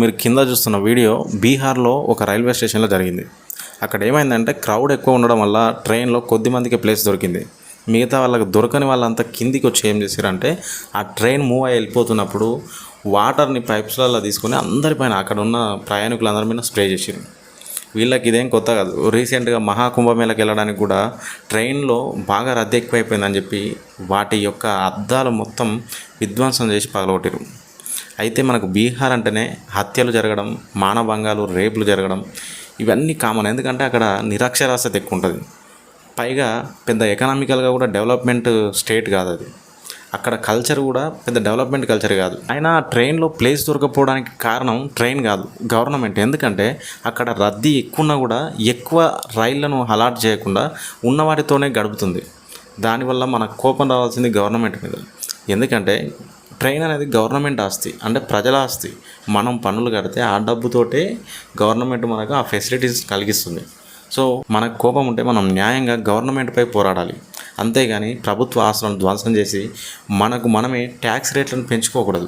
మీరు కింద చూస్తున్న వీడియో బీహార్లో ఒక రైల్వే స్టేషన్లో జరిగింది. అక్కడ ఏమైందంటే క్రౌడ్ ఎక్కువ ఉండడం వల్ల ట్రైన్లో కొద్ది మందికి ప్లేస్ దొరికింది. మిగతా వాళ్ళకి దొరకని వాళ్ళంతా కిందికి వచ్చి ఏం చేశారంటే ఆ ట్రైన్ మూవ్ అయ్యి వెళ్ళిపోతున్నప్పుడు వాటర్ని పైప్స్లలో తీసుకొని అందరిపైన అక్కడ ఉన్న ప్రయాణికులందరి మీద స్ప్రే చేశారు. వీళ్ళకి ఇదేం కొత్త కాదు. రీసెంట్గా మహాకుంభమేళకి వెళ్ళడానికి కూడా ట్రైన్లో బాగా రద్దీ ఎక్కువైపోయిందని చెప్పి వాటి యొక్క అద్దాలు మొత్తం విధ్వంసం చేసి పగలగొట్టారు. అయితే మనకు బీహార్ అంటేనే హత్యలు జరగడం, మానభంగాలు, రేపులు జరగడం ఇవన్నీ కామన్. ఎందుకంటే అక్కడ నిరక్షరాస్యత ఎక్కువ ఉంటుంది. పైగా పెద్ద ఎకనామికల్గా కూడా డెవలప్మెంట్ స్టేట్ కాదు అది. అక్కడ కల్చర్ కూడా పెద్ద డెవలప్మెంట్ కల్చర్ కాదు. అయినా ట్రైన్లో ప్లేస్ దొరకపోవడానికి కారణం ట్రైన్ కాదు, గవర్నమెంట్. ఎందుకంటే అక్కడ రద్దీ ఎక్కువ ఉన్నా కూడా ఎక్కువ రైళ్లను అలాట్ చేయకుండా ఉన్నవాటితోనే గడుపుతుంది. దానివల్ల మనకు కోపం రావాల్సింది గవర్నమెంట్ మీద. ఎందుకంటే ట్రైన్ అనేది గవర్నమెంట్ ఆస్తి, అంటే ప్రజల ఆస్తి. మనం పన్నులు కడితే ఆ డబ్బుతోటే గవర్నమెంట్ మనకు ఆ ఫెసిలిటీస్ కలిగిస్తుంది. సో మనకు కోపం ఉంటే మనం న్యాయంగా గవర్నమెంట్పై పోరాడాలి. అంతేగాని ప్రభుత్వ ఆస్తులను ధ్వంసం చేసి మనకు మనమే ట్యాక్స్ రేట్లను పెంచుకోకూడదు.